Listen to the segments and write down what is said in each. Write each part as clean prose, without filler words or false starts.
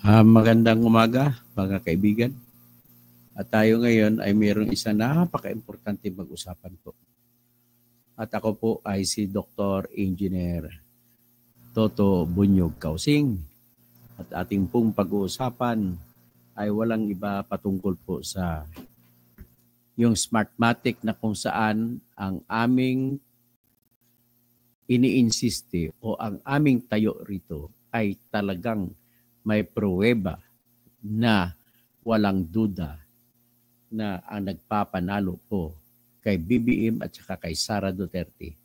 Magandang umaga, mga kaibigan. At tayo ngayon ay mayroong isa napaka-importante mag-usapan po. At ako po ay si Dr. Engineer Toto Bunyog Kausing. At ating pong pag-uusapan ay walang iba patungkol po sa yung Smartmatic na kung saan ang aming iniinsiste o ang aming tayo rito ay talagang may pruweba na walang duda na ang nagpapanalo po kay BBM at saka kay Sara Duterte,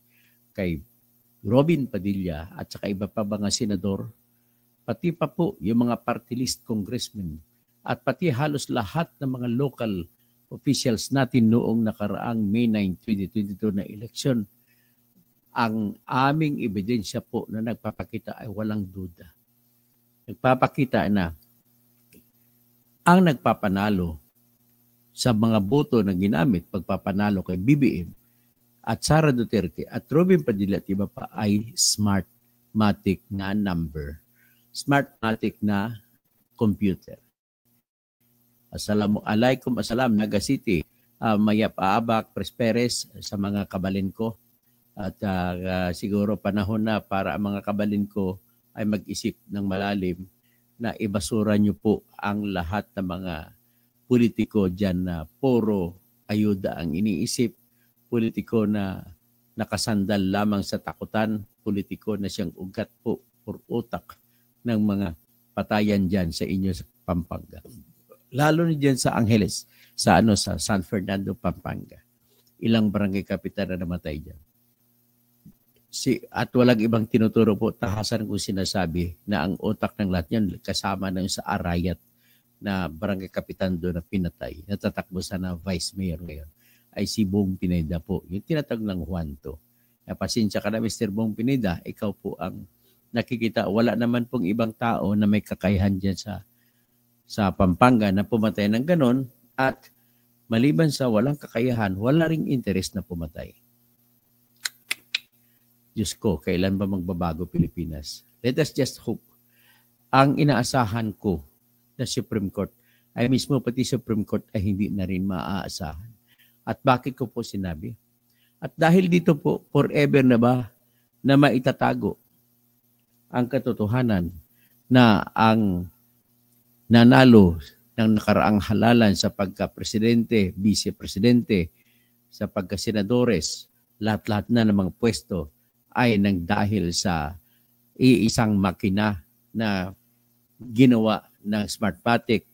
kay Robin Padilla at saka iba pa mga senador, pati pa po yung mga party list congressmen at pati halos lahat ng mga local officials natin noong nakaraang May 9, 2022 na eleksyon, ang aming ebidensya po na nagpapakita ay walang duda. Nagpapakita na ang nagpapanalo sa mga boto na ginamit pagpapanalo kay BBM at Sara Duterte at Robin Padilla at iba pa ay Smartmatic na number. Smartmatic na computer. Assalamualaikum, assalam, Naga City, Mayap Aabak, Presperes sa mga kabalin ko. At siguro panahon na para ang mga kabalin ko ay mag-isip ng malalim na ibasura nyo po ang lahat ng mga politiko dyan na puro ayuda ang iniisip, politiko na nakasandal lamang sa takutan, politiko na siyang ugat po or utak ng mga patayan dyan sa inyo sa Pampanga. Lalo na dyan sa Angeles, sa San Fernando, Pampanga. Ilang barangay kapitan na namatay dyan. At walang ibang tinuturo po, tahasan kong sinasabi na ang utak ng lahat yan kasama na sa Arayat na barangay kapitan doon na pinatay, natatakbo sana vice mayor ngayon, ay si Bong Pineda po. Yung tinatag ng Juanto. Pasensya ka na, Mr. Bong Pineda, ikaw po ang nakikita. Wala naman pong ibang tao na may kakayahan dyan sa Pampanga na pumatay ng ganon at maliban sa walang kakayahan, wala ring interest na pumatay. Diyos ko, kailan ba magbabago Pilipinas? Let us just hope. Ang inaasahan ko na Supreme Court ay mismo pati Supreme Court ay hindi na rin maaasahan. At bakit ko po sinabi? At dahil dito po, forever na ba na maitatago ang katotohanan na ang nanalo ng nakaraang halalan sa pagka-presidente, vice-presidente, sa pagka-senadores, lahat-lahat na ng mga pwesto ay nang dahil sa iisang makina na ginawa ng Smartmatic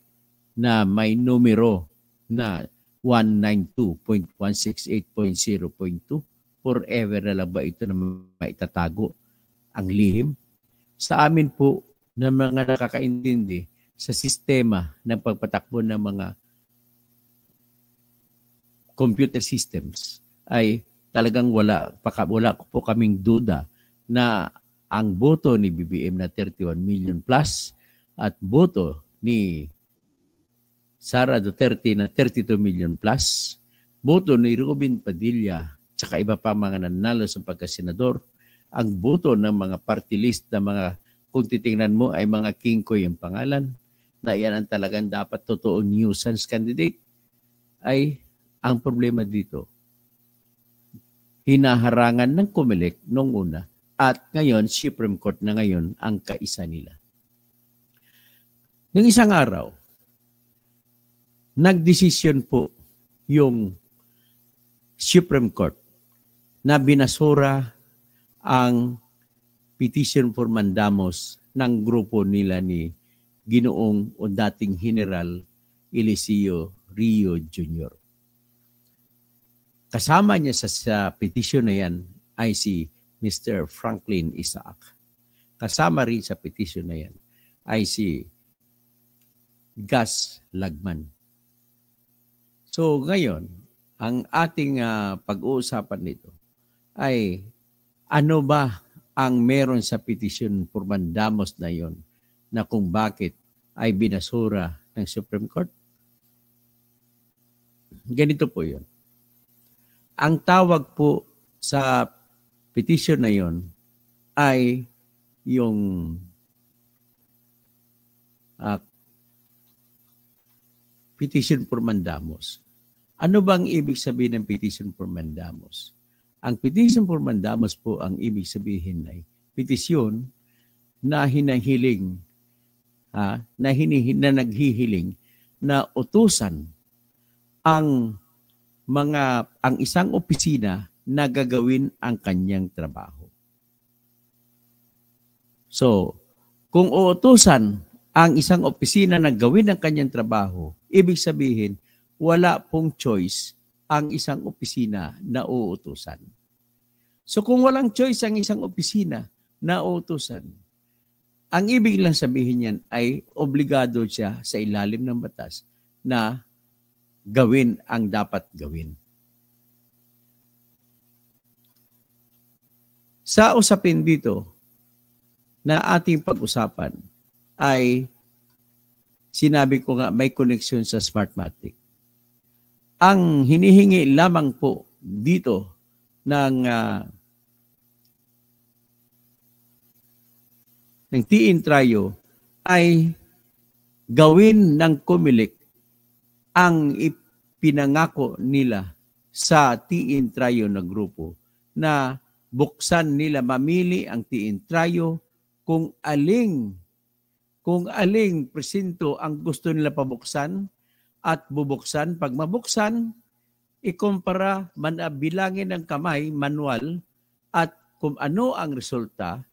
na may numero na 192.168.0.2. Forever na lang ba ito na maitatago ang lihim? Sa amin po na mga nakakaintindi sa sistema ng pagpatakbo ng mga computer systems ay talagang wala po kaming duda na ang boto ni BBM na 31 million plus at boto ni Sara Duterte na 32 million plus, boto ni Robin Padilla tsaka iba pa mga nanalo sa pagkasenador, ang boto ng mga party list na mga, kung titingnan mo ay mga kingkoy ang pangalan, na yan ang talagang dapat totoong nuisance candidate, ay ang problema dito, hinaharangan ng COMELEC noong una at ngayon, Supreme Court na ngayon ang kaisa nila. Nung isang araw, nagdesisyon po yung Supreme Court na binasura ang petition for mandamus ng grupo nila ni Ginoong o dating General Eliseo Rio Jr. Kasama niya sa petition na yan ay si Mr. Franklin Isaac. Kasama rin sa petition na yan ay si Gus Lagman. So ngayon, ang ating pag-uusapan nito ay ano ba ang meron sa petition for mandamus na yon na kung bakit ay binasura ng Supreme Court? Ganito po yun. Ang tawag po sa petition na yon ay yung uh, petition for mandamus. Ano bang ibig sabihin ng petition for mandamus? Ang petition for mandamus po, ang ibig sabihin ay petisyon na hinahiling, na naghihiling na utusan ang isang opisina na gagawin ang kanyang trabaho. So, kung uutusan ang isang opisina na gawin ang kanyang trabaho, ibig sabihin, wala pong choice ang isang opisina na uutusan. So kung walang choice ang isang opisina na uutusan, ang ibig lang sabihin yan ay obligado siya sa ilalim ng batas na gawin ang dapat gawin. Sa usapin dito na ating pag-usapan ay sinabi ko nga may connection sa Smartmatic. Ang hinihingi lamang po dito ng TIN-Trio ay gawin ng COMELEC ang ipinangako nila sa TIN-Trio na grupo na buksan nila, mamili ang TIN-Trio kung aling presinto ang gusto nila pabuksan at bubuksan. Pag mabuksan, ikumpara, bilangin ng kamay, manual, at kung ano ang resulta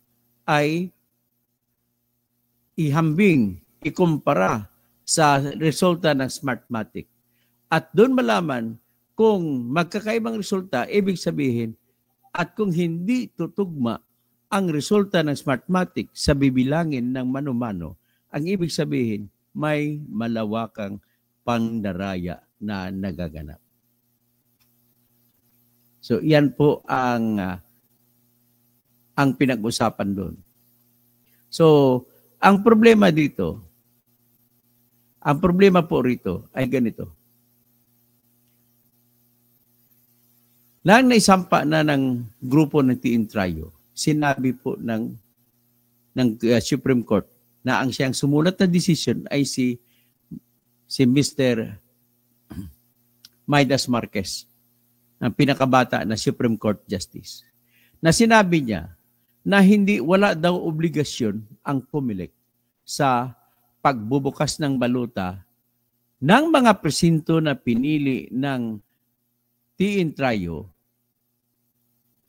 ay ihambing, ikumpara sa resulta ng Smartmatic. At doon malaman kung magkakaibang resulta, ibig sabihin, at kung hindi tutugma ang resulta ng Smartmatic sa bibilangin ng mano-mano, ang ibig sabihin, may malawakang pandaraya na nagaganap. So, yan po ang pinag-usapan doon. So, ang problema po rito ay ganito. Nang naisampa na ng grupo ng TIN-Trio, sinabi po ng Supreme Court na ang siyang sumulat na decision ay si Mr. Midas Marquez, ang pinakabata na Supreme Court Justice, na sinabi niya na wala daw obligasyon ang COMELEC sa pagbubukas ng baluta ng mga presinto na pinili ng TIN-Trio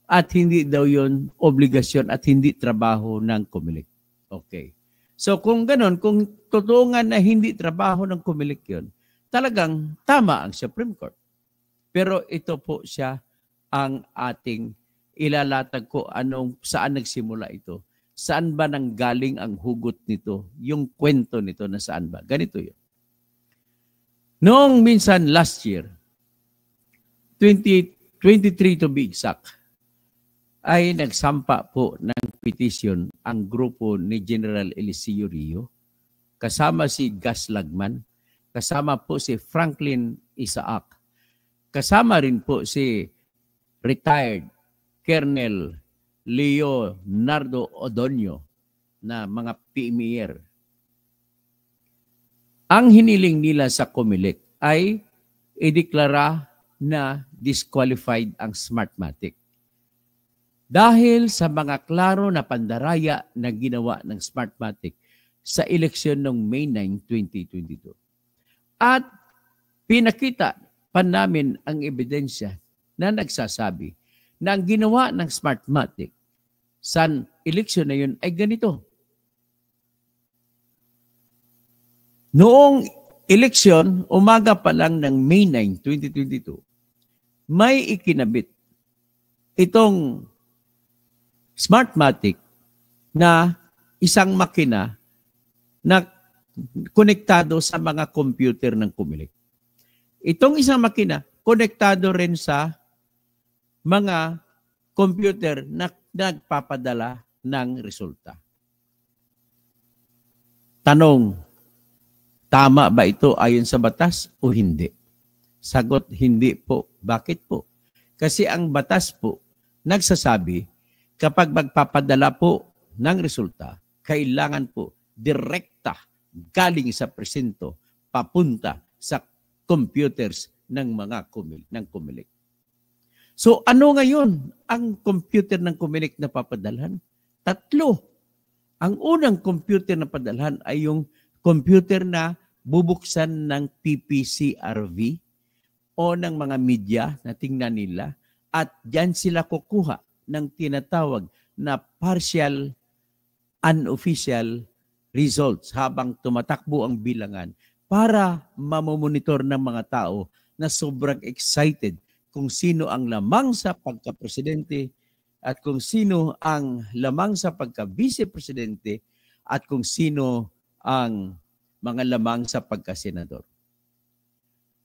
at hindi daw yon obligasyon at hindi trabaho ng COMELEC. Okay. So kung ganon, kung totoo nga na hindi trabaho ng COMELEC yun, talagang tama ang Supreme Court. Pero ito po siya ang ating ilalatag ko saan nagsimula ito. Saan ba nanggaling ang hugot nito? Yung kwento nito na saan ba? Ganito yun. Noong minsan last year, 2023 to be exact, ay nagsampa po ng petition ang grupo ni General Eliseo Rio, kasama si Gus Lagman, kasama po si Franklin Isaac, kasama rin po si retired Colonel Leonardo Odonio na mga PMER. Ang hiniling nila sa COMELEC ay ideklara na disqualified ang Smartmatic dahil sa mga klaro na pandaraya na ginawa ng Smartmatic sa eleksyon noong May 9, 2022. At pinakita pa namin ang ebidensya na nagsasabi na ang ginawa ng Smartmatic sa eleksyon na yun ay ganito. Noong eleksyon, umaga pa lang ng May 9, 2022, may ikinabit itong Smartmatic na isang makina na konektado sa mga computer ng COMELEC. Itong isang makina, konektado rin sa mga computer na nagpapadala ng resulta. Tanong, tama ba ito ayon sa batas o hindi? Sagot, hindi po. Bakit po? Kasi ang batas po nagsasabi kapag magpapadala po ng resulta, kailangan po direkta galing sa presinto papunta sa computers ng mga Comelec. So ano ngayon ang computer ng Comelec na papadalhan? 3. Ang unang computer na padalhan ay yung computer na bubuksan ng PPCRV o ng mga media na tingnan nila at diyan sila kukuha ng tinatawag na partial unofficial results habang tumatakbo ang bilangan para mamomonitor ng mga tao na sobrang excited kung sino ang lamang sa pagka-presidente at kung sino ang lamang sa pagka-vice-presidente at kung sino ang mga lamang sa pagka-senador.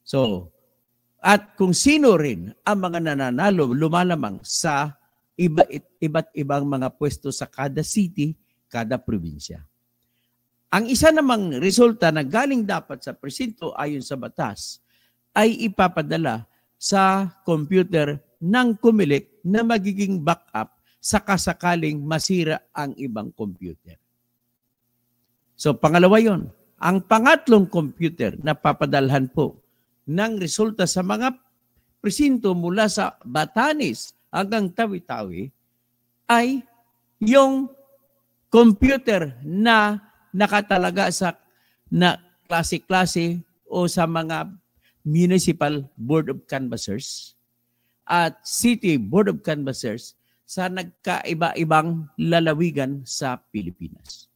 So, at kung sino rin ang mga nananalo lumalamang sa iba't ibang mga pwesto sa kada city, kada probinsya. Ang isa namang resulta na galing dapat sa presinto ayon sa batas ay ipapadala sa computer ng Comelec na magiging backup sa kasakaling masira ang ibang computer. So pangalawa yon. Ang pangatlong computer na papadalhan po ng resulta sa mga presinto mula sa Batanes hanggang Tawi-Tawi ay yung computer na nakatalaga sa na klase-klase o sa mga Municipal Board of Canvassers at City Board of Canvassers sa nagkaiba-ibang lalawigan sa Pilipinas.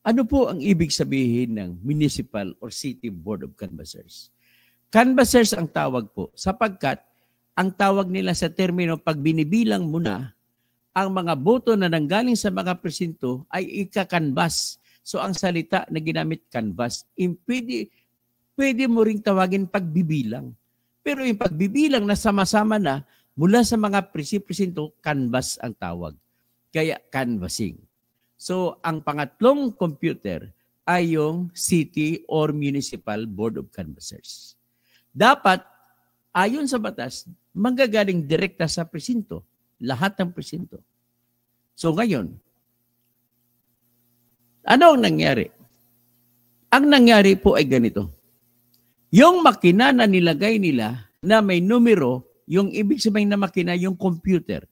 Ano po ang ibig sabihin ng Municipal or City Board of Canvassers? Canvassers ang tawag po sapagkat ang tawag nila sa termino pag binibilang mo na ang mga boto na nanggaling sa mga presinto ay ika-canvass. So ang salita na ginamit canvass, pwede mo ring tawagin pagbibilang. Pero yung pagbibilang na sama-sama na mula sa mga presinto, canvass ang tawag. Kaya canvassing. So ang pangatlong computer ay yung City or Municipal Board of Canvassers. Dapat, ayon sa batas, manggagaling direkta sa presinto. Lahat ng presinto. So ngayon, ano ang nangyari? Ang nangyari po ay ganito. Yung makina na nilagay nila na may numero, yung ibig sabihin na makina, yung computer,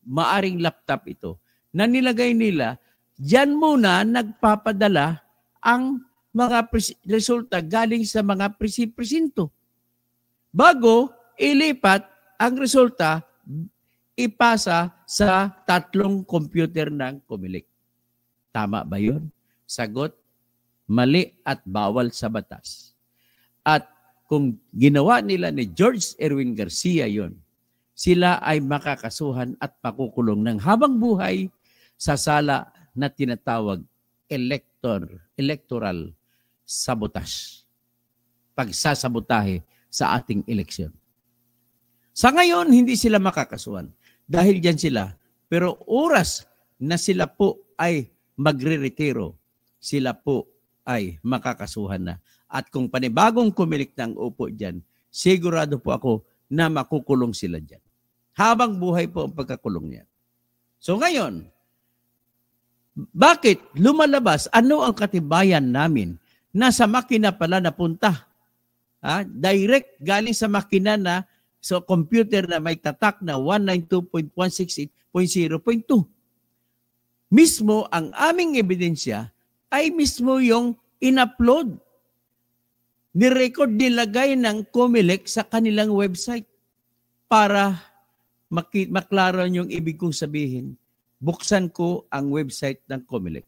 maaring laptop ito, na nilagay nila, diyan muna nagpapadala ang mga resulta galing sa mga presinto. Bago ilipat ang resulta, ipasa sa 3 computer ng Comelec. Tama ba yun? Sagot, mali at bawal sa batas. At kung ginawa nila ni George Erwin Garcia yon, sila ay makakasuhan at pakukulong ng habang buhay sa sala na tinatawag electoral sabotage. Pagsasabotahe sa ating eleksyon. Sa ngayon, hindi sila makakasuhan. Dahil dyan sila. Pero oras na sila po ay magre-retiro, sila po ay makakasuhan na. At kung panibagong Comelec na ang upo dyan, sigurado po ako na makukulong sila dyan. Habang buhay po ang pagkakulong niya. So ngayon, bakit lumalabas? Ano ang katibayan namin na sa makina pala napunta? Direct galing sa makina na sa computer na may tatak na 192.168.0.2. Mismo ang aming ebidensya ay mismo yung in-upload, ni-record, nilagay ng Comelec sa kanilang website para maklaro yung ibig kong sabihin. Buksan ko ang website ng Comelec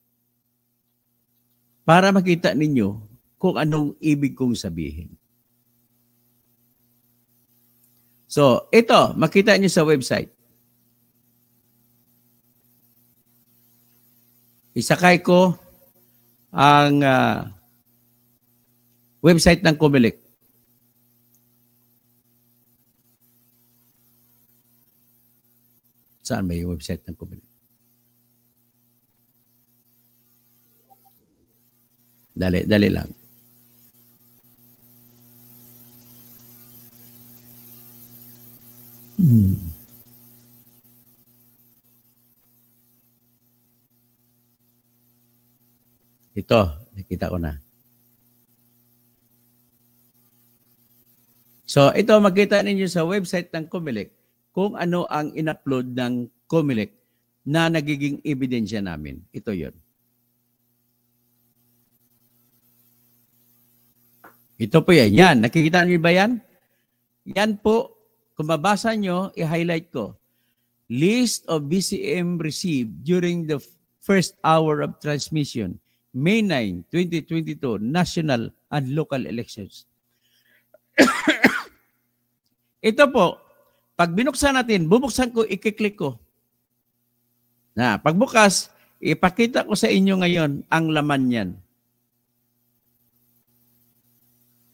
para makita ninyo kung anong ibig kong sabihin. So, ito, makita niyo sa website. Isakay ko ang website ng Comelec. Saan may website ng Comelec? Dali lang. Ito, Nakita ko na. So, ito makita ninyo sa website ng COMELEC kung ano ang in-upload ng COMELEC na nagiging ebidensya namin. Ito yon. Ito po yan. Yan. Nakikita niyo ba yan? Yan po. Kung mabasa nyo, i-highlight ko. List of BCM received during the first hour of transmission, May 9, 2022, national and local elections. Ito po, pag binuksan natin, bubuksan ko, ikiklik ko. Na, pagbukas, ipakita ko sa inyo ngayon ang laman niyan.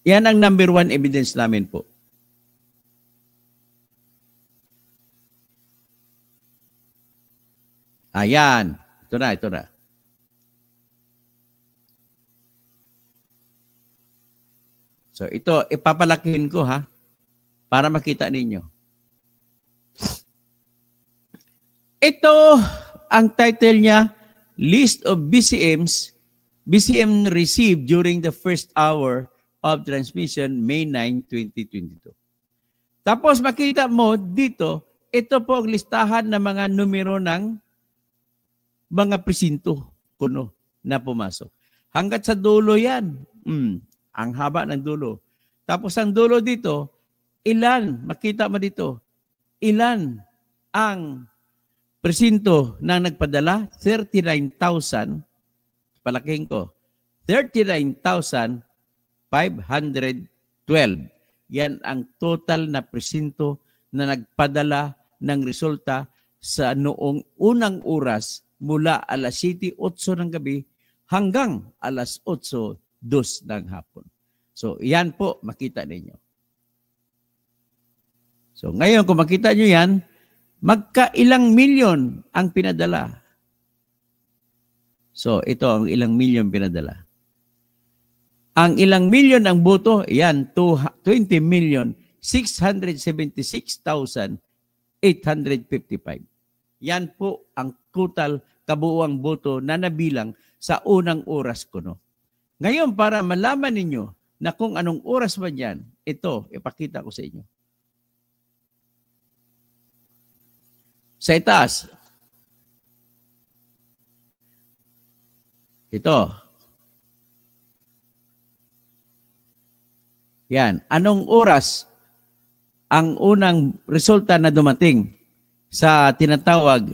Yan ang number 1 evidence namin po. Ayan. Ito na, ito na. So, ito, ipapalakihin ko ha, para makita ninyo. Ito, ang title niya, List of BCM received during the first hour of transmission, May 9, 2022. Tapos makita mo dito, ito po ang listahan ng mga numero ng mga presinto kuno na pumasok. Hanggat sa dulo yan. Ang haba ng dulo. Tapos ang dulo dito, ilan, makita mo dito, ilan ang presinto na nagpadala? 39,000, palakihin ko, 39,512. Yan ang total na presinto na nagpadala ng resulta sa noong unang oras mula alas 7:08 ng gabi hanggang alas 8:02 ng hapon. So, yan po, makita ninyo. So, ngayon, kung makita nyo yan, magkailang milyon ang pinadala. So, ito ang ilang milyon pinadala. Ang ilang milyon ang boto, yan, 20,676,855. Yan po ang total kabuuang boto na nabilang sa unang oras kuno. Ngayon, para malaman ninyo na kung anong oras ba yan, ito, ipakita ko sa inyo. Sa itaas, ito. Yan. Anong oras ang unang resulta na dumating sa tinatawag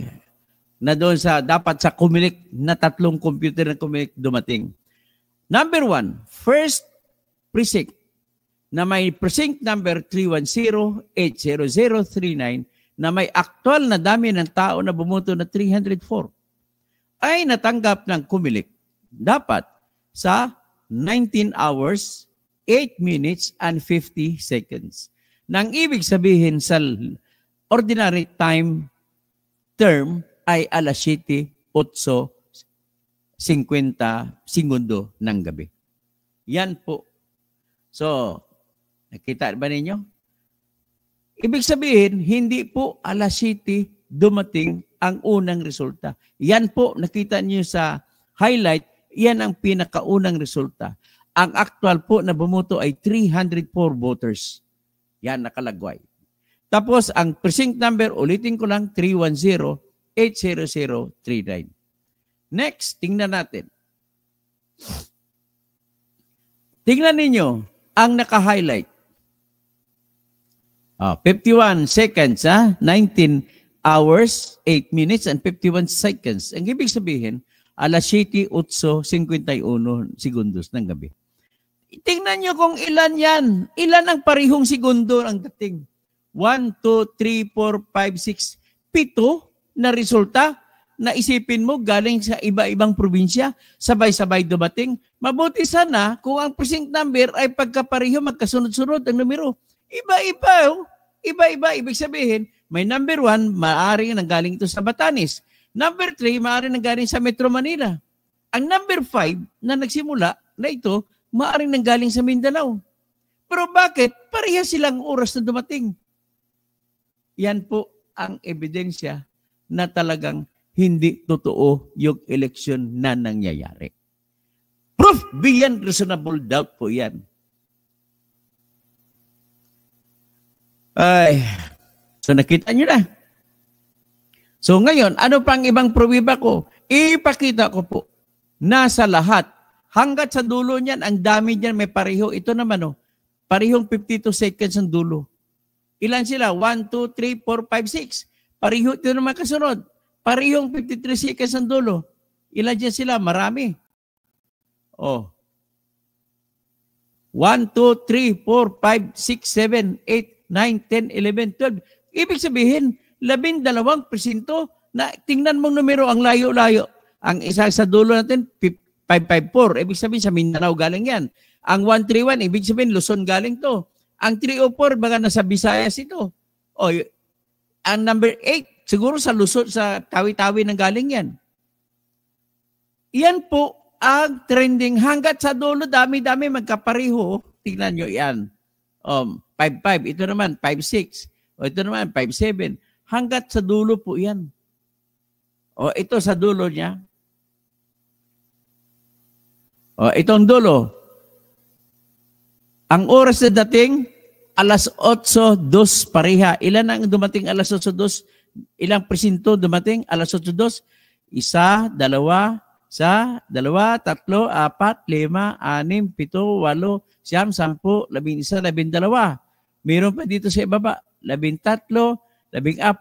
na doon sa dapat sa COMELEC na 3 computer na COMELEC dumating? Number 1, first precinct na may precinct number 310-80039 na may aktual na dami ng tao na bumoto na 304 ay natanggap ng COMELEC dapat sa 19 hours, 8 minutes, and 50 seconds. Nang ibig sabihin sa ordinary time term ay alas 7:08 50 segundo ng gabi. Yan po. So, nakita ba ninyo? Ibig sabihin, hindi po alas 7 dumating ang unang resulta. Yan po, nakita niyo sa highlight, yan ang pinakaunang resulta. Ang actual po na bumoto ay 304 voters. Yan, nakalagway. Tapos, ang precinct number, ulitin ko lang, 310-80039. Next, tingnan natin. Tingnan ninyo ang naka-highlight. 51 seconds, 19 hours, 8 minutes, and 51 seconds. Ang ibig sabihin, alas 7:51 segundos ng gabi. Tingnan nyo kung ilan yan. Ilan ang parihong segundo ang dating? 1, 2, 3, 4, 5, 6, 7 na resulta. Naisipin mo galing sa iba-ibang probinsya, sabay-sabay dumating. Mabuti sana kung ang precinct number ay pagkapareho, magkasunod-sunod ang numero. Iba-iba, oh. Iba-iba. Ibig sabihin, may number 1, maaaring nanggaling ito sa Batanes. Number 3, maaaring nanggaling sa Metro Manila. Ang number 5 na nagsimula na ito, maaaring nanggaling sa Mindanao. Pero bakit? Pareha silang oras na dumating. Yan po ang ebidensya na talagang hindi totoo yung eleksyon na nangyayari. Proof beyond reasonable doubt po yan. Ay, so nakita nyo na. So ngayon, ano pang ibang pruweba ko? Ipakita ko po na sa lahat, hanggat sa dulo niyan, ang dami niyan may pareho. Ito naman, oh, parehong 52 seconds ang dulo. Ilan sila? 1, 2, 3, 4, 5, 6. Pareho, ito naman kasunod. Parehong 53 seconds ang dulo. Ilan dyan sila? Marami. Oh. 1, 2, 3, 4, 5, 6, 7, 8, 9, 10, 11, 12. Ibig sabihin, 12% na tingnan mong numero ang layo-layo. Ang isa sa dulo natin, 554. Ibig sabihin sa Mindanao galing yan. Ang 131, ibig sabihin Luzon galing to. Ang 304, baga nasa Visayas ito. O, ang number 8, siguro sa Luzon, sa Tawi-Tawi nang galing yan. Yan po ang trending. Hanggat sa dulo, dami-dami magkapareho. Tingnan nyo yan. 5-5. Ito naman, 5-6. O ito naman, 5-7. Hanggat sa dulo po yan. O ito sa dulo niya. O itong dulo. Ang oras na dating, alas 8:02 pareha. Ilan ang dumating alas 8:02? Ilang presinto dumating alas 8:02? 1, 2, 1, 2, 3, 4, 5, 6, 7, 8, 9, 10, 11, 12. Meron pa dito sa ibaba. 13, 14, 15, 16,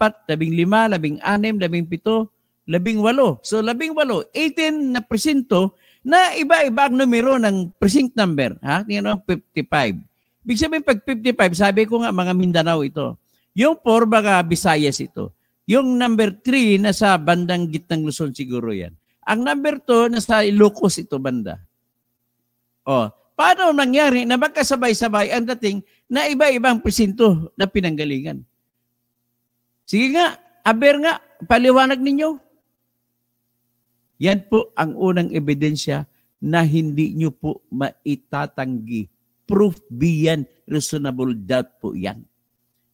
17, 18. So 18, 18 na presinto na iba-iba ang numero ng precinct number. Ha? Tingnan mo, 55. Ibig sabihin, pag 55, sabi ko nga, mga Mindanao ito. Yung 4, baka Visayas ito. Yung number 3, nasa bandang gitnang Luzon siguro yan. Ang number 2, nasa Ilocos ito banda. O, paano nangyari na magkasabay-sabay ang dating na iba-ibang presinto na pinanggalingan? Sige nga, aber nga, paliwanag ninyo. Yan po ang unang ebidensya na hindi nyo po maitatanggi. Proof beyond reasonable doubt po yan.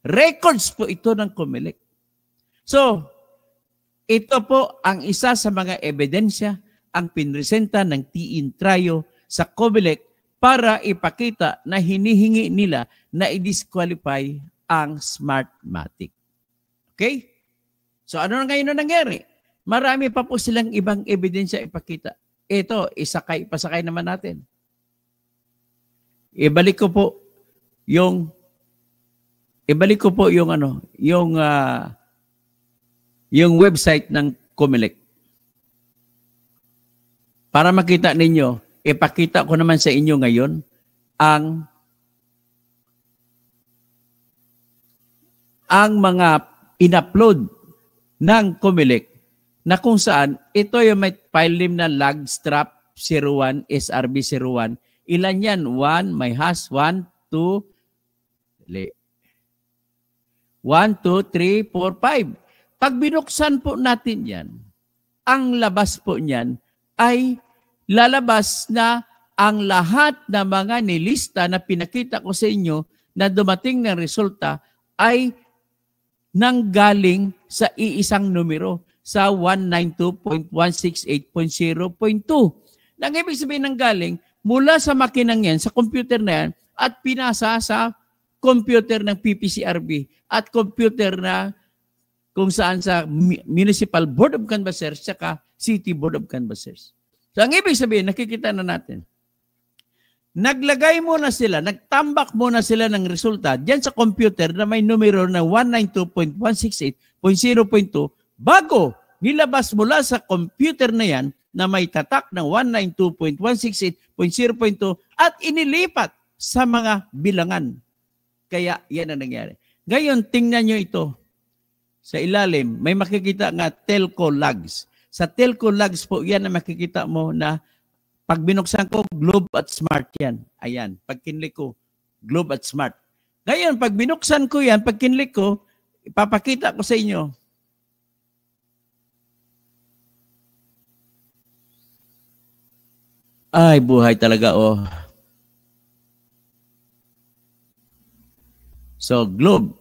Records po ito ng COMELEC. So, ito po ang isa sa mga ebidensya ang pinresenta ng T-Intrayo sa COMELEC para ipakita na hinihingi nila na i-disqualify ang Smartmatic. Okay? So, ano na ngayon na nangyari? Marami pa po silang ibang ebidensya ipakita. Ito, pasakay naman natin. Ibalik ko po yung website ng COMELEC. Para makita ninyo, ipakita ko naman sa inyo ngayon ang mga in-upload ng COMELEC na kung saan ito yung may file name na lagstrap 01, SRB 01. Ilan yan? 1, may hash 1, 2, 3, 4, 5. Pag binuksan po natin yan, ang labas po niyan ay lalabas na ang lahat na mga nilista na pinakita ko sa inyo na dumating ng resulta ay nanggaling sa iisang numero, sa 192.168.0.2. Nang ibig sabihin ng galing, mula sa makinang yan, sa computer na yan, at pinasa sa computer ng PPCRB at computer na kung saan sa Municipal Board of Canvassers saka City Board of Canvassers. So ang ibig sabihin, nakikita na natin, naglagay muna sila, nagtambak muna sila ng resulta diyan sa computer na may numero na 192.168.0.2 bago nilabas mula sa computer na yan na may tatak ng 192.168.0.2 at inilipat sa mga bilangan. Kaya yan ang nangyari. Ngayon, tingnan nyo ito. Sa ilalim, may makikita nga telco logs. Sa telco logs po, yan na makikita mo na pag binuksan ko, Globe at Smart yan. Ayan, pag kinlik ko, Globe at Smart. Ngayon, pag binuksan ko yan, pag kinlik ko, ipapakita ko sa inyo. Ay, buhay talaga, oh. So, Globe.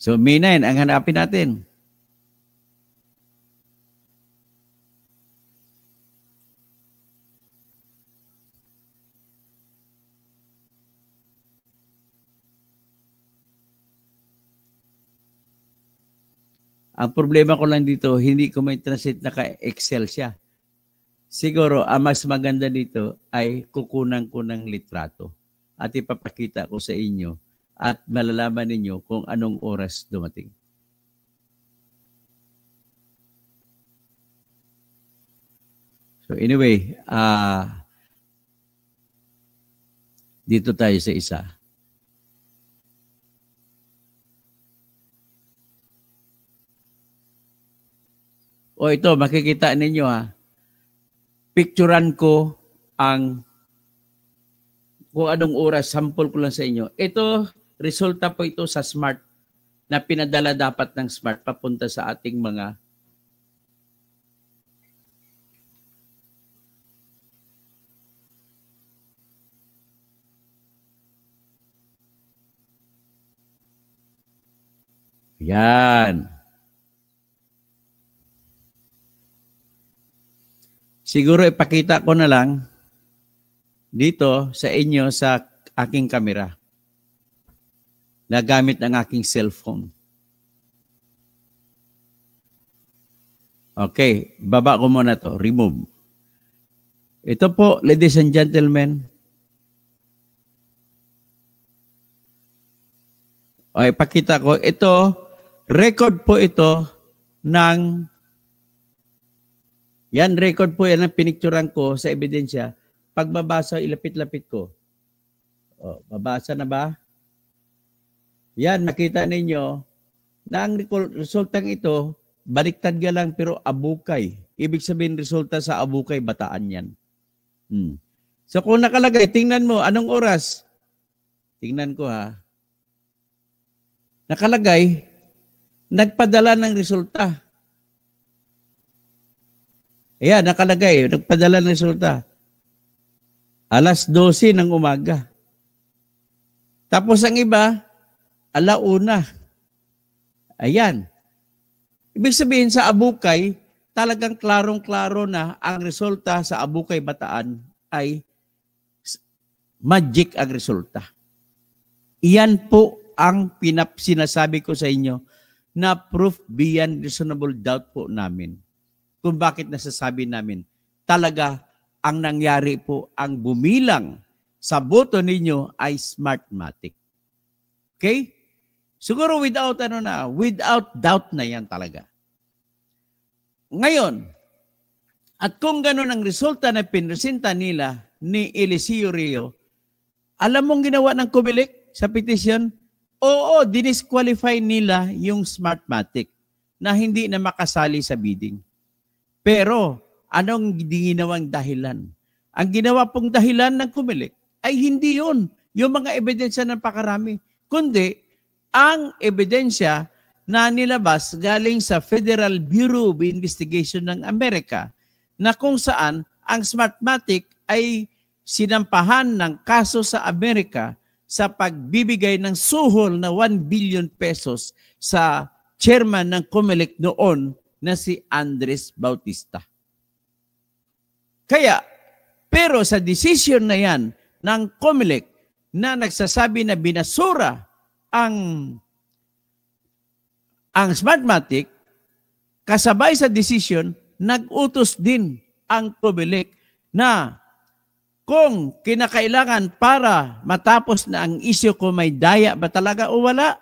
So, May 9, ang hanapin natin. Ang problema ko lang dito, hindi ko may translate, naka-Excel siya. Siguro, ang mas maganda dito ay kukunan ko ng litrato at ipapakita ko sa inyo at malalaman ninyo kung anong oras dumating. So anyway, dito tayo sa isa. O ito, makikita ninyo ha. Picturean ko ang kung anong oras, sample ko lang sa inyo. Ito, resulta po ito sa smart na pinadala dapat ng smart papunta sa ating mga yan. Siguro ipakita ko na lang dito sa inyo sa aking kamera na gamit ng aking cellphone. Okay, baba ko muna to, remove. Ito po, ladies and gentlemen. O, ipakita ko, ito, record po ito ng, yan, record po yan ang pinicturan ko sa ebidensya. Pagbabasa, ilapit-lapit ko. O, babasa na ba? Yan, makita ninyo na ang resultang ito, baliktad ka lang pero abukay. Ibig sabihin, resulta sa abukay, Bataan yan. So kung nakalagay, tingnan mo, anong oras? Tingnan ko ha. Nakalagay, nagpadala ng resulta. Ayan, nakalagay, nagpadala ng resulta. 12:00 ng umaga. Tapos ang iba, 1:00. Ayan. Ibig sabihin sa abukay, talagang klarong-klaro na ang resulta sa abukay Bataan ay magic ang resulta. Iyan po ang sinasabi ko sa inyo na proof beyond reasonable doubt po namin. Kung bakit nasasabi namin, talaga ang nangyari po, ang bumilang sa boto ninyo ay Smartmatic. Okay? Siguro without doubt na yan talaga. Ngayon, at kung gano'n ang resulta na pinresenta nila ni Eliseo Rio, alam mong ginawa ng COMELEC sa petition? Oo, dinisqualify nila yung Smartmatic na hindi na makasali sa bidding. Pero, anong ginawang dahilan? Ang ginawa pong dahilan ng COMELEC ay hindi yun, yung mga ebidensya ng pakarami, kundi ang ebidensya na nilabas galing sa Federal Bureau of Investigation ng Amerika na kung saan ang Smartmatic ay sinampahan ng kaso sa Amerika sa pagbibigay ng suhol na 1 billion pesos sa chairman ng COMELEC noon na si Andres Bautista. Kaya, pero sa decision na yan ng COMELEC na nagsasabi na binasura ang Smartmatic, kasabay sa decision, nag-utos din ang COMELEC na kung kinakailangan para matapos na ang isyu kung may daya ba talaga o wala,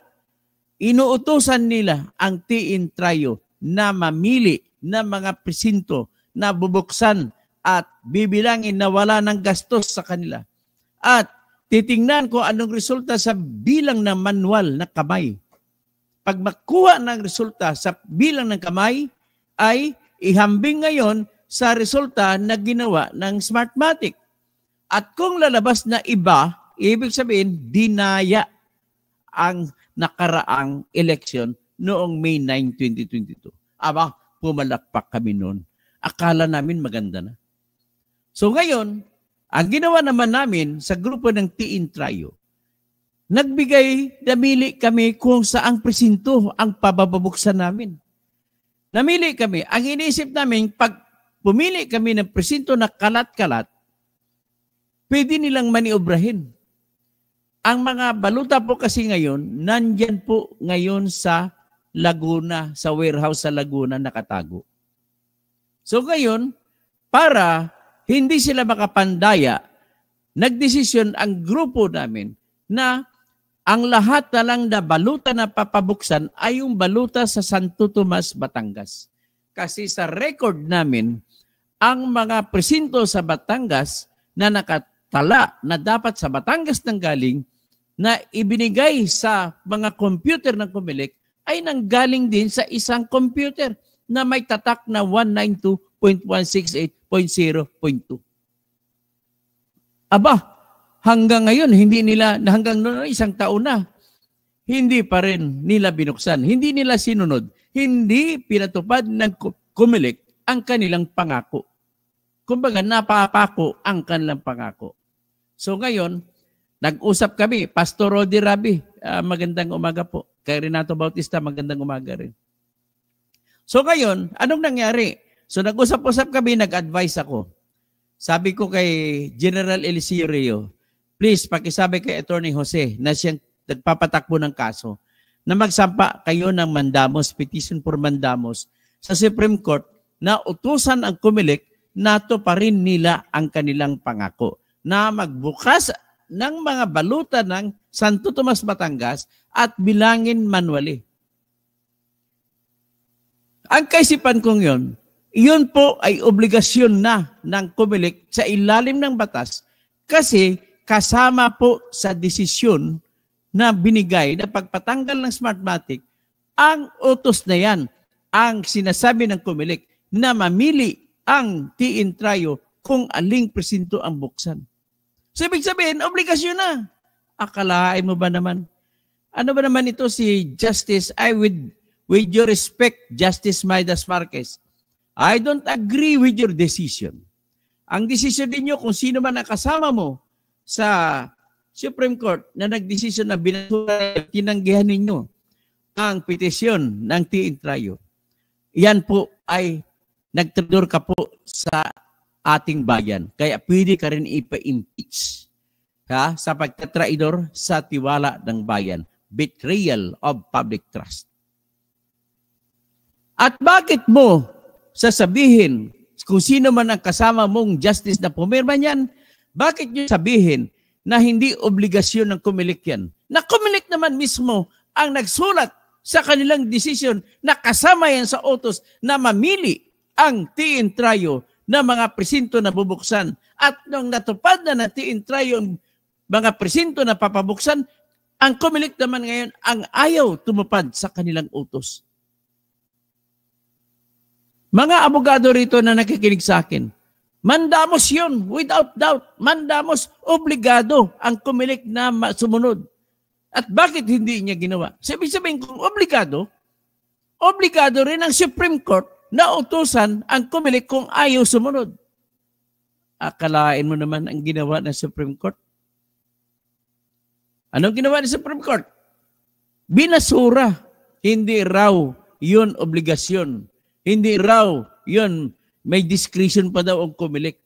inuutusan nila ang TIN Trio na mamili ng mga presinto na bubuksan at bibilangin na wala ng gastos sa kanila. At titingnan ko anong resulta sa bilang ng manual na kamay. Pag makuha ng resulta sa bilang ng kamay, ay ihambing ngayon sa resulta na ginawa ng Smartmatic. At kung lalabas na iba, ibig sabihin, dinaya ang nakaraang eleksyon noong May 9, 2022. Aba, pumalakpak kami noon. Akala namin maganda na. So ngayon, ang ginawa naman namin sa grupo ng TIN Trio, namili kami kung saang presinto ang pababuksan namin. Namili kami. Ang iniisip namin, pag pumili kami ng presinto na kalat-kalat, pwede nilang maniobrahin. Ang mga baluta po kasi ngayon, nandyan po ngayon sa Laguna, sa warehouse sa Laguna nakatago. So ngayon, para hindi sila makapandaya, nagdesisyon ang grupo namin na ang lahat na lang na baluta na papabuksan ay yung baluta sa Santo Tomas, Batangas. Kasi sa record namin, ang mga presinto sa Batangas na nakatala na dapat sa Batangas nang galing, na ibinigay sa mga computer ng Comelec ay nanggaling din sa isang computer na may tatak na 192.168.0.2. Aba, hanggang ngayon, hanggang noon, isang taon na, hindi pa rin nila binuksan, hindi nila sinunod, hindi pinatupad ng Comelec ang kanilang pangako. Kumbaga, napapako ang kanilang pangako. So ngayon, nag-usap kami, Pastor Rodi Rabi, magandang umaga po. Kay Renato Bautista, magandang umaga rin. So ngayon, anong nangyari? So nag-usap-usap kami, nag-advise ako. Sabi ko kay General Eliseo Rio, please, pakisabi kay Attorney Jose na siyang nagpapatakbo ng kaso na magsampa kayo ng mandamos, petition for mandamos sa Supreme Court na utusan ang Comelec na to pa rin nila ang kanilang pangako na magbukas ng mga baluta ng Santo Tomas, Batangas at bilangin manually. Ang kaisipan kong yun po ay obligasyon na ng Comelec sa ilalim ng batas kasi kasama po sa desisyon na binigay na pagpatanggal ng Smartmatic, ang utos na yan, ang sinasabi ng Comelec na mamili ang TIN-Trio kung aling presinto ang buksan. So, ibig sabihin, obligasyon na. Akalain mo ba naman? Ano ba naman ito si Justice, with your respect, Justice Maidas Marquez, I don't agree with your decision. Ang decision ninyo kung sino man nakasama mo sa Supreme Court na nagdesisyon na binasura, tinanggihan ninyo ang petisyon ng TIN-Trio. Yan po ay nagtrador ka po sa ating bayan. Kaya pwede ka rin ipa-impeach sa pagtatraidor sa tiwala ng bayan. Betrayal of public trust. At bakit mo sasabihin kung sino man ang kasama mong justice na pumirma niyan, bakit nyo sabihin na hindi obligasyon ng Comelec yan? Na Comelec naman mismo ang nagsulat sa kanilang desisyon na kasama yan sa utos na mamili ang TIN-Trio na mga presinto na bubuksan. At nung natupad na ng TIN-Trio ang mga presinto na papabuksan, ang Comelec naman ngayon ang ayaw tumupad sa kanilang utos. Mga abogado rito na nakikinig sa akin, mandamos yun, without doubt. Mandamos, obligado ang Comelec na sumunod. At bakit hindi niya ginawa? Sabihin kung obligado rin ang Supreme Court na utusan ang Comelec kung ayaw sumunod. Akalain mo naman ang ginawa ng Supreme Court? Anong ginawa ng Supreme Court? Binasura. Hindi raw yun obligasyon. Hindi raw yun may discretion pa daw ang Comelec.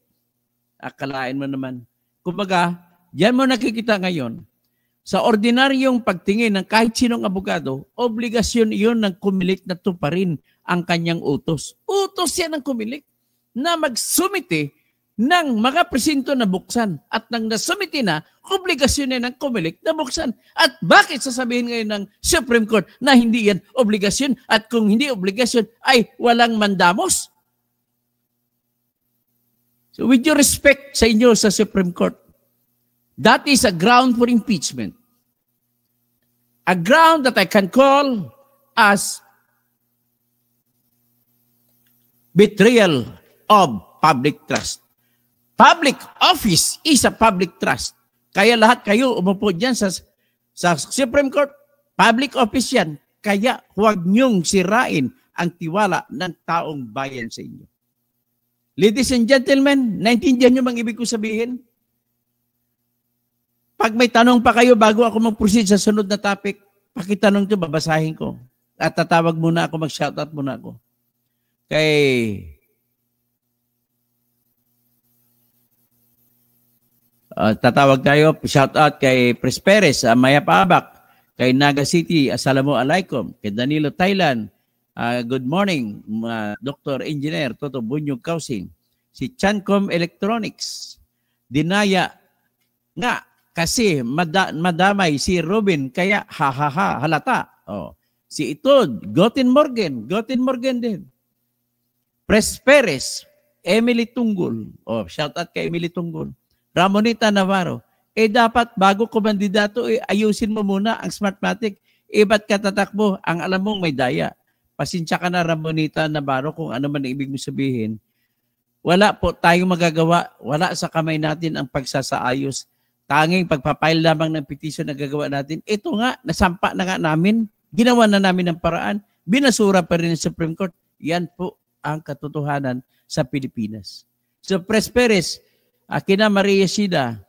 Akalain mo naman. Kumbaga, diyan mo nakikita ngayon, sa ordinaryong pagtingin ng kahit sinong abogado, obligasyon iyon ng Comelec na tuparin ang kanyang utos. Utos yan ng Comelec na magsumite ng mga presinto na buksan. At nang nasumite na, obligasyon yan ng Comelec na buksan. At bakit sasabihin ngayon ng Supreme Court na hindi yan obligasyon? At kung hindi obligasyon, ay walang mandamos? So with your respect sa inyo sa Supreme Court, that is a ground for impeachment. A ground that I can call as betrayal of public trust. Public office is a public trust. Kaya lahat kayo umupo dyan sa Supreme Court, public office yan. Kaya huwag niyong sirain ang tiwala ng taong bayan sa inyo. Ladies and gentlemen, naintindihan niyo bang ibig ko sabihin? Pag may tanong pa kayo bago ako mag-proceed sa sunod na topic, pakitanong ito, babasahin ko. At tatawag muna ako, mag-shoutout muna ako. Tatawag tayo, shoutout kay Pres Perez, Maya Paabak, Kay Naga City, Assalamualaikum. Kay Danilo Thailand, good morning, Dr. Engineer Toto Bunyog Kausing. Si Chancom Electronics, Dinaya nga, kasi madamay si Robin, kaya halata. Oh. Si Itod, Gotin Morgan din. Presperes, Emily Tunggol. Oh, shout out kay Emily Tunggol. Ramonita Navarro. Dapat bago kumandidato, ayusin mo muna ang Smartmatic. Ba't ka tatakbo? Ang alam mong may daya. Pasensya ka na, Ramonita Navarro, kung ano man ibig mo sabihin. Wala po tayong magagawa. Wala sa kamay natin ang pagsasaayos. Tanging pagpapail lamang ng petition na gagawa natin. Ito nga, nasampa na nga namin. Ginawa na namin ng paraan. Binasura pa rin ng Supreme Court. Yan po ang katotohanan sa Pilipinas. So, Presperes, Akina Maria Shida,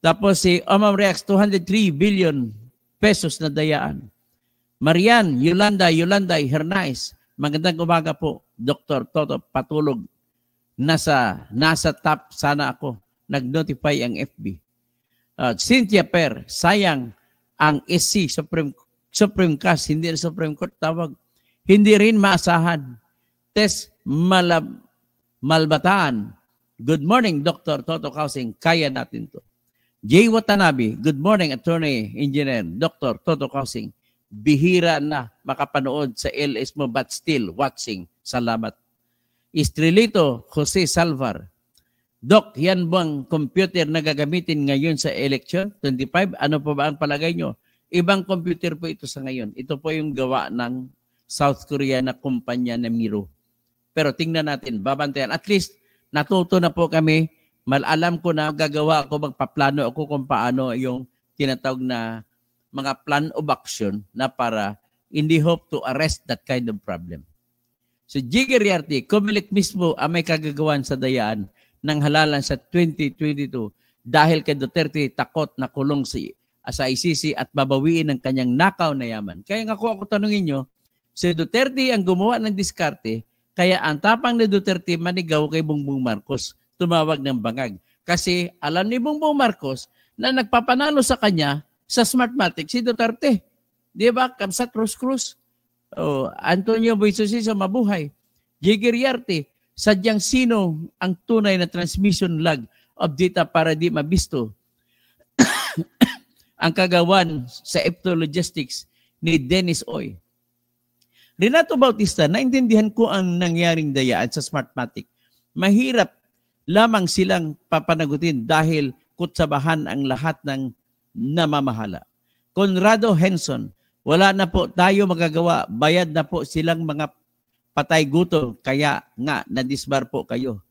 tapos si Omam Reax, 203 billion pesos na dayaan. Marian, Yolanda Hernais, magandang umaga po. Dr. Toto, patulog. Nasa top sana ako. Nag-notify ang FB. Cynthia Per, sayang ang SC, Supreme Cast, hindi na Supreme Court tawag. Hindi rin maasahan. Tess Malbataan, good morning, Dr. Toto Kausing, kaya natin to. Jay Watanabe, good morning, Attorney Engineer, Dr. Toto Kausing. Bihira na makapanood sa LS mo but still watching. Salamat. Estrelito Jose Salvar, Doc, yan bang computer na gagamitin ngayon sa election 25? Ano po ba ang palagay nyo? Ibang computer po ito sa ngayon. Ito po yung gawa ng South Korea na kumpanya na Miro. Pero tingnan natin, babantayan. At least, natuto na po kami. Alam ko na gagawa ako, magpaplano ako kung paano yung tinatawag na mga plan of action na para in the hope to arrest that kind of problem. So, Jiggy Riarte, Comelec mismo ang may kagagawan sa dayaan ng halalan sa 2022 dahil kay Duterte takot na kulong sa ICC at babawiin ang kanyang nakaw na yaman. Kaya nga ako tanungin nyo, si Duterte ang gumawa ng diskarte, kaya ang tapang ni Duterte manigaw kay Bongbong Marcos, tumawag ng bangag. Kasi alam ni Bongbong Marcos na nagpapanalo sa kanya sa Smartmatic si Duterte. Di ba? Kamsat Cruz. Antonio Boisosisa mabuhay. Jiggy Riarte, sadyang sino ang tunay na transmission lag of data para di mabisto ang kagawan sa Epto Logistics ni Dennis Oy. Renato Bautista, naintindihan ko ang nangyaring dayaan sa Smartmatic. Mahirap lamang silang papanagutin dahil kutsabahan ang lahat ng namamahala. Conrado Henson, wala na po tayo magagawa. Bayad na po silang mga patay gutom. Kaya nga, nadisbar po kayo.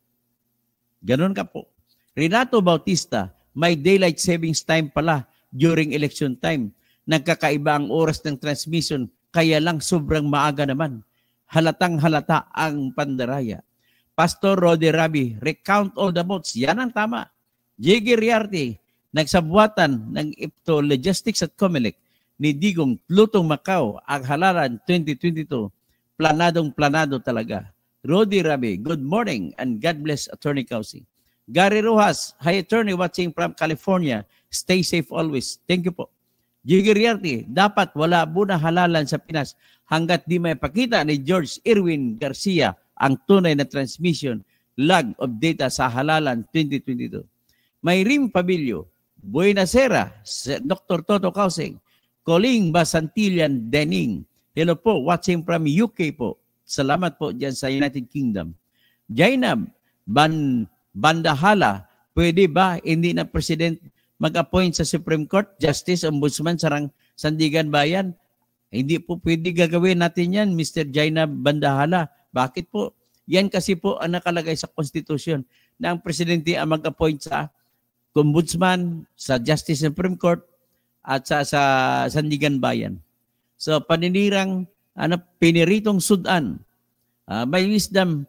Ganon ka po. Renato Bautista, may daylight savings time pala during election time. Nagkakaiba ang oras ng transmission. Kaya lang sobrang maaga naman. Halatang halata ang pandaraya. Pastor Rodi Rabi, recount all the votes. Yan ang tama. Jiggy Riarte, nagsabuatan ng Epto Logistics at Comelec ni Digong Lutong Macau ang halalan 2022. Planadong-planado talaga. Rodi Rabi, good morning and God bless Attorney Kausing. Gary Rojas, hi Attorney watching from California. Stay safe always. Thank you po. Jiggy Riarte, dapat wala muna halalan sa Pinas hanggat di may pakita ni George Irwin Garcia ang tunay na transmission lag of data sa halalan 2022. Mayrim Pabilio, Buenasera, Dr. Toto Kausing, Coling Basantillan Dening. Hello po, watching from UK po. Salamat po dyan sa United Kingdom. Jainab Bandahala, pwede ba hindi na President mag-appoint sa Supreme Court, Justice, Ombudsman, sarang Sandigan Bayan? Hindi po pwede gagawin natin yan, Mr. Jainab Bandahala. Bakit po? Yan kasi po ang nakalagay sa Constitution na ang Presidente ang mag-appoint sa Ombudsman, sa Justice Supreme Court, at sa Sandigan Bayan. So, paninirang piniritong sudan. May wisdom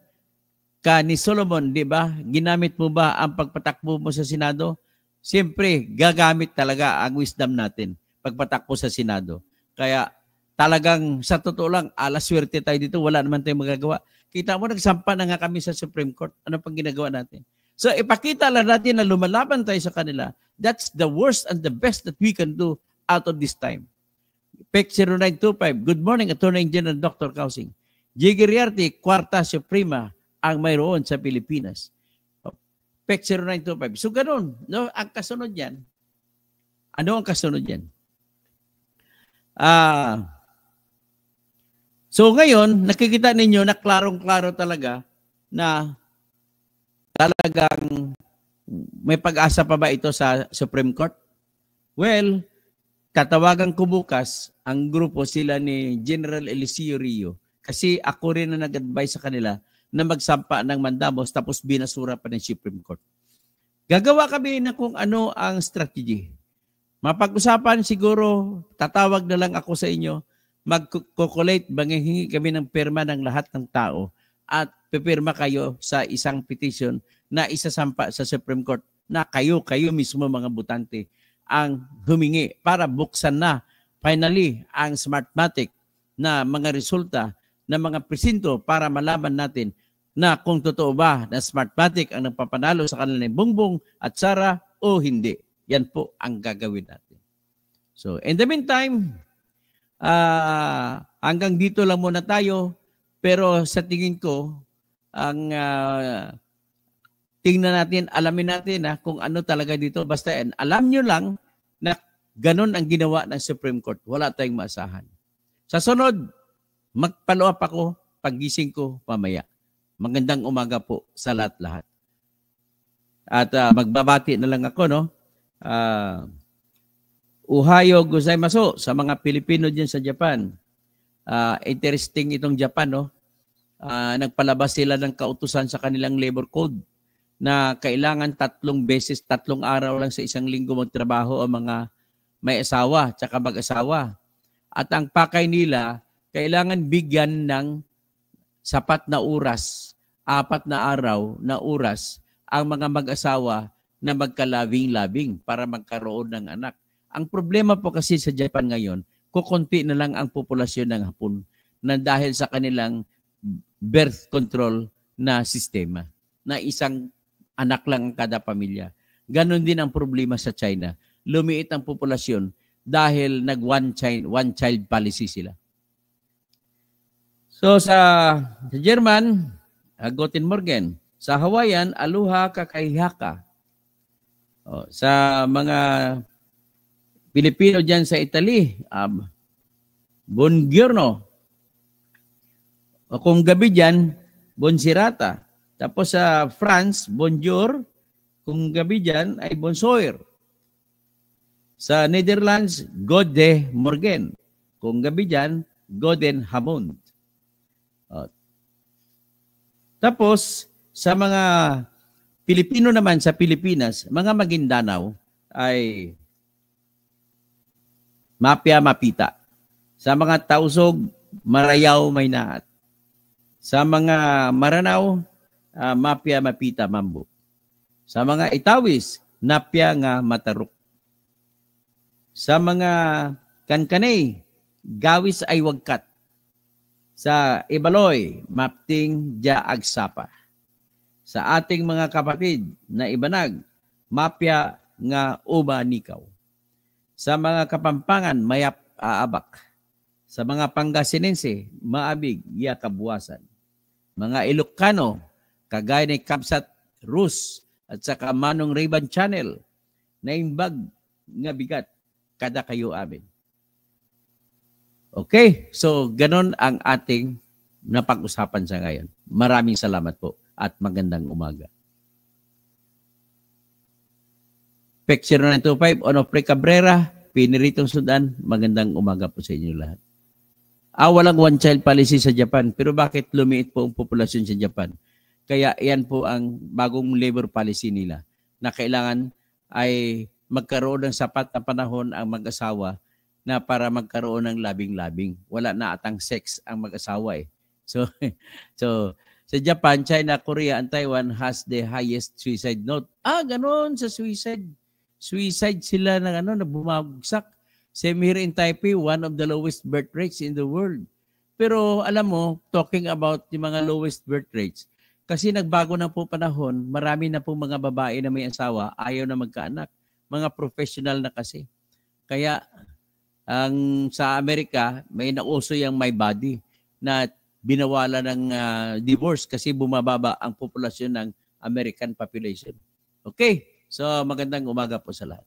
ka ni Solomon, di ba? Ginamit mo ba ang pagpatakbo mo sa Senado? Siyempre, gagamit talaga ang wisdom natin pagpatakbo sa Senado. Kaya talagang sa totoo lang, alaswerte tayo dito, wala naman tayong magagawa. Kita mo, nagsampa na nga kami sa Supreme Court. Ano pang ginagawa natin? So, ipakita lang natin na lumalaban tayo sa kanila. That's the worst and the best that we can do out of this time. PEC 0925, good morning, Attorney General Dr. Kausing. J. Giriarte, Kwarta Suprema ang mayroon sa Pilipinas. PEC 0925. So ganun, no? Ang kasunod yan, ano ang kasunod yan? So ngayon, nakikita ninyo na klarong-klaro talaga na talagang may pag-asa pa ba ito sa Supreme Court? Well, katawagan ko bukas ang grupo sila ni General Eliseo Rio kasi ako rin na nag-advise sa kanila na magsampa ng mandamos tapos binasura pa ng Supreme Court. Gagawa kami na kung ano ang strategy. Mapag-usapan siguro, tatawag na lang ako sa inyo, mag-collate, manghihingi kami ng pirma ng lahat ng tao at pipirma kayo sa isang petition na isasampa sa Supreme Court na kayo mismo mga butante ang humingi para buksan na finally ang Smartmatic na mga resulta ng mga presinto para malaman natin na kung totoo ba na Smartmatic ang nagpapanalo sa kanila ni Bongbong at Sara o hindi. Yan po ang gagawin natin. So, in the meantime, hanggang dito lang muna tayo. Pero sa tingin ko, ang tingnan natin, alamin natin kung ano talaga dito. Basta alam nyo lang na ganun ang ginawa ng Supreme Court. Wala tayong maasahan. Sa sunod, mag-follow up ako paggising ko mamaya. Magandang umaga po sa lahat-lahat. At magbabati na lang ako, no? Ohayo gozaimasu sa mga Pilipino dyan sa Japan. Interesting itong Japan, no? Nagpalabas sila ng kautusan sa kanilang labor code na kailangan 3 araw lang sa isang linggo magtrabaho ang mga may asawa tsaka mag-asawa. At ang pakay nila, kailangan bigyan ng sapat na oras, 4 na araw na oras ang mga mag-asawa na magkalabing-labing para magkaroon ng anak. Ang problema po kasi sa Japan ngayon, kukunti na lang ang populasyon ng Hapon na dahil sa kanilang birth control na sistema na isang anak lang ang kada pamilya. Ganon din ang problema sa China. Lumiit ang populasyon dahil nag-one child policy sila. So sa German, Guten Morgen. Sa Hawaiian, Aloha Kakayhaka. Sa mga Pilipino dyan sa Italy, Buongiorno. Kung gabi dyan, Buonsirata. Tapos sa France, Bonjour. Kung gabi dyan ay Bonsoir. Sa Netherlands, Gode Morgen. Kung gabi dyan, Goden Hamond. Tapos, sa mga Pilipino naman sa Pilipinas, mga Maguindanao ay Mapia Mapita. Sa mga Tausog, Marayaw Maynaat. Sa mga Maranao, Mapia Mapita Mambo. Sa mga Itawis, Napia nga Mataruk. Sa mga Kankanay, Gawis ay Wagkat. Sa Ibaloy, Mapting Dia Agsapa. Sa ating mga kapatid na Ibanag, Mapia nga Uba Nikaw. Sa mga Kapampangan, Mayap Aabak. Sa mga Pangasinense, Maabig Ya Kabuwasan. Mga Ilocano, kagaya ni Kapsat Rus at saka Manong Riban Channel, na imbag nga bigat kada kayo amin. Okay, so ganon ang ating napag-usapan sa ngayon. Maraming salamat po at magandang umaga. PEC 0925, Onofre Cabrera, Piniritong Sudan, magandang umaga po sa inyo lahat. Walang one child policy sa Japan, pero bakit lumiit po ang populasyon sa Japan? Kaya yan po ang bagong labor policy nila na kailangan ay magkaroon ng sapat na panahon ang mag-asawa na para magkaroon ng labing-labing. Wala na atang sex ang mag-asawa eh. So sa Japan, China, Korea, and Taiwan has the highest suicide note. Ganon sa suicide. Suicide sila na bumagsak. Same here in Taipei, one of the lowest birth rates in the world. Pero alam mo, talking about yung mga lowest birth rates, kasi nagbago na po panahon, marami na po mga babae na may asawa, ayaw na magkaanak. Mga professional na kasi. Kaya Ang sa Amerika, may nauso yung my body na binawalan ng divorce kasi bumababa ang populasyon ng American population. Okay, so magandang umaga po sa lahat.